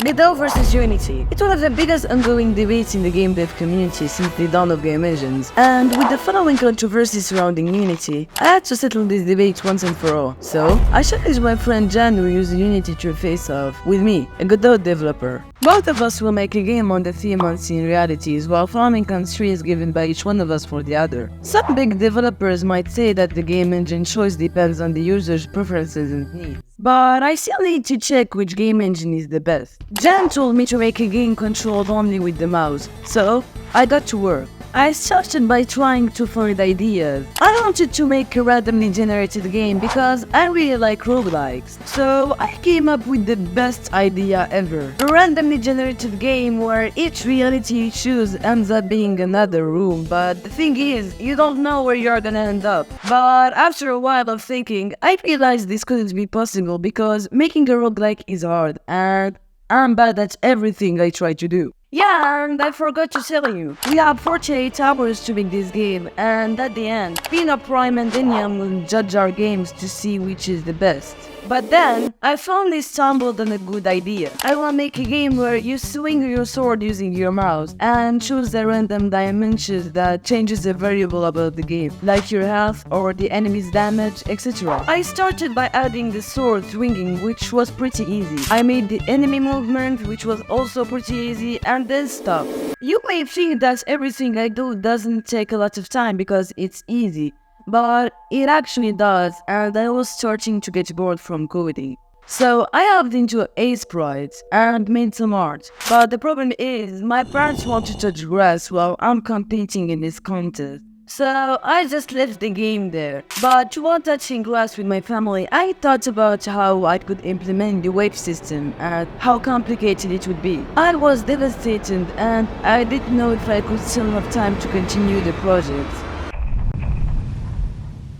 Godot versus Unity. It's one of the biggest ongoing debates in the game dev community since the dawn of game engines, and with the following controversy surrounding Unity, I had to settle this debate once and for all. So, I challenged my friend Jan, who uses Unity to face off with me, a Godot developer. Both of us will make a game on the theme unseen realities, while farming constraints given by each one of us for the other. Some big developers might say that the game engine choice depends on the user's preferences and needs, but I still need to check which game engine is the best. Jan told me to make a game controlled only with the mouse, so I got to work. I started by trying to find ideas. I wanted to make a randomly generated game because I really like roguelikes, so I came up with the best idea ever. A randomly generated game where each reality you choose ends up being another room, but the thing is, you don't know where you're gonna end up. But after a while of thinking, I realized this couldn't be possible because making a roguelike is hard, and I'm bad at everything I try to do. Yeah, and I forgot to tell you, we have 48 hours to make this game, and at the end, PinoPrime and Denyum will judge our games to see which is the best. But then, I finally stumbled on a good idea. I want to make a game where you swing your sword using your mouse and choose the random dimensions that changes a variable about the game, like your health or the enemy's damage, etc. I started by adding the sword swinging, which was pretty easy. I made the enemy movement, which was also pretty easy, and then stopped. You may think that everything I do doesn't take a lot of time because it's easy. But it actually does, and I was starting to get bored from coding. So I hopped into A-Sprites and made some art. But the problem is, my parents want to touch grass while I'm competing in this contest. So I just left the game there. But while touching grass with my family, I thought about how I could implement the wave system and how complicated it would be. I was devastated and I didn't know if I could still have time to continue the project.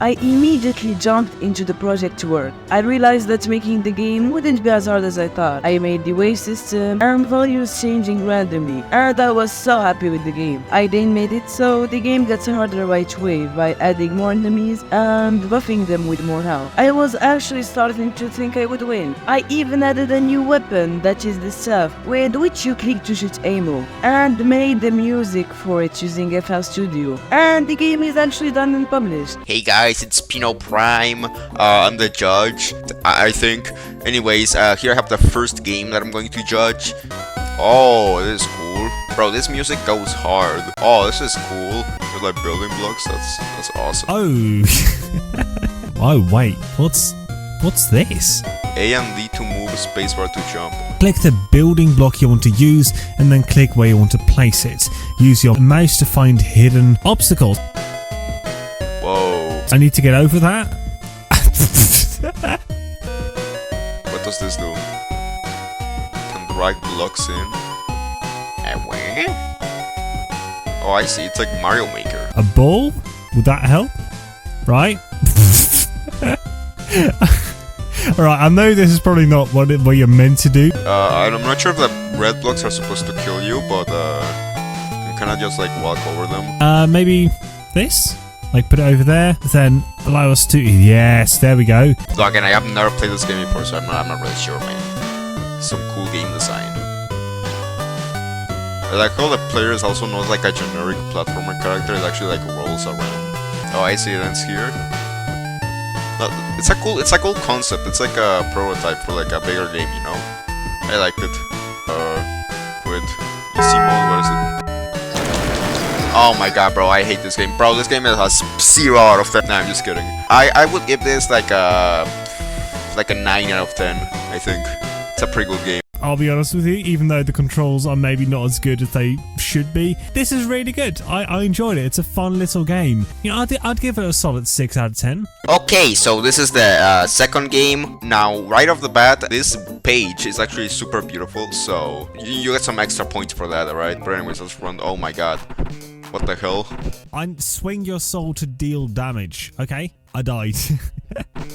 I immediately jumped into the project to work. I realized that making the game wouldn't be as hard as I thought. I made the wave system and values changing randomly, and I was so happy with the game. I then made it so the game gets harder right away by adding more enemies and buffing them with more health. I was actually starting to think I would win. I even added a new weapon, that is the staff, with which you click to shoot ammo, and made the music for it using FL Studio. And the game is actually done and published. Hey guys, it's PinoPrime. I'm the judge, I think. Anyways, here I have the first game that I'm going to judge. Oh, this is cool. Bro, this music goes hard. Oh, this is cool. With like building blocks, that's awesome. Oh. Oh, wait. What's this? A and D to move, spacebar to jump. Click the building block you want to use and then click where you want to place it. Use your mouse to find hidden obstacles. Whoa. I need to get over that. What does this do? Can drag blocks in. Oh, I see. It's like Mario Maker. A ball? Would that help? Right? Alright, I know this is probably not what you're meant to do. I'm not sure if the red blocks are supposed to kill you, but you cannot just like walk over them. Maybe this? Like put it over there, then allow us to... Yes, there we go. So again, I have never played this game before, so I'm not really sure, man. Some cool game design. I like how the players also knows like a generic platformer character. It actually like rolls around. Oh, I see it ends here. No, it's a cool concept. It's like a prototype for like a bigger game, you know. I liked it. With easy mode, what is it? Oh my god, bro, I hate this game. Bro, this game has 0 out of 10. Nah, I'm just kidding. I would give this like a 9 out of 10, I think. It's a pretty good game. I'll be honest with you, even though the controls are maybe not as good as they should be, this is really good. I enjoyed it. It's a fun little game. You know, I'd give it a solid 6 out of 10. Okay, so this is the second game. Now, right off the bat, this page is actually super beautiful, so you get some extra points for that, alright? But anyways, let's run. Oh my god. What the hell? I swing your soul to deal damage, okay? I died.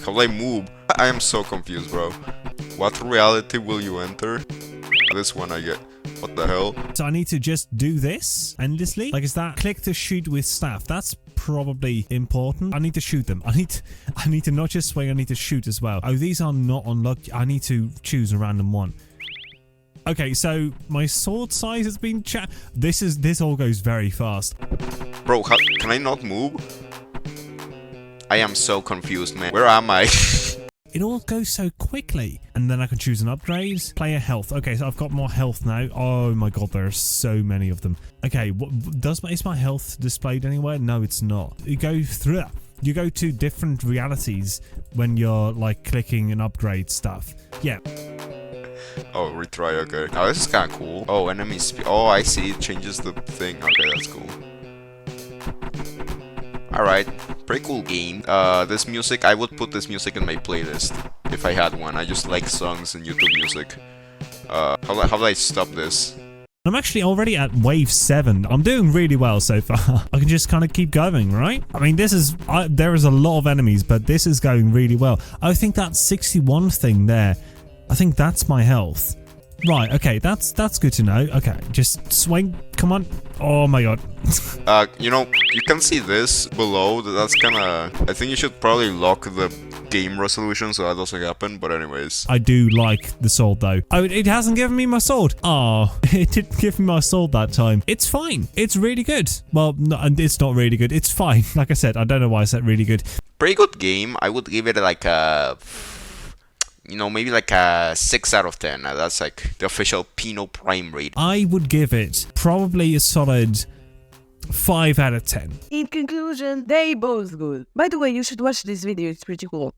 How do I move? I am so confused, bro. What reality will you enter? This one I get. What the hell? So I need to just do this endlessly? Like, is that click to shoot with staff? That's probably important. I need to shoot them. I need to not just swing, I need to shoot as well. Oh, these are not unlocked. I need to choose a random one. Okay, so my sword size has been This all goes very fast. Bro, can I not move? I am so confused, man. Where am I? It all goes so quickly. And then I can choose an upgrade. Player health. Okay, so I've got more health now. Oh my god, there are so many of them. Okay, is my health displayed anywhere? No, it's not. You go to different realities when you're like clicking and upgrade stuff. Yeah. Oh, retry, okay. Oh, this is kind of cool. Oh, enemies. Oh, I see. It changes the thing. Okay, that's cool. Alright, pretty cool game. This music, I would put this music in my playlist if I had one. I just like songs and YouTube music. How do I stop this? I'm actually already at wave 7. I'm doing really well so far. I can just kind of keep going, right? I mean, there is a lot of enemies, but this is going really well. I think that 61 thing there, I think that's my health. Right, okay, that's good to know. Okay, just swing, come on. Oh my god. You know, you can see this below. That's kinda... I think you should probably lock the game resolution so that doesn't happen, but anyways. I do like the sword though. Oh, it hasn't given me my sword. Oh, it didn't give me my sword that time. It's fine. It's really good. Well, no, it's not really good. It's fine. Like I said, I don't know why I said really good. Pretty good game. I would give it like a... You know, maybe like a 6 out of 10. That's like the official PinoPrime rate. I would give it probably a solid 5 out of 10. In conclusion, they both good. By the way, you should watch this video, it's pretty cool.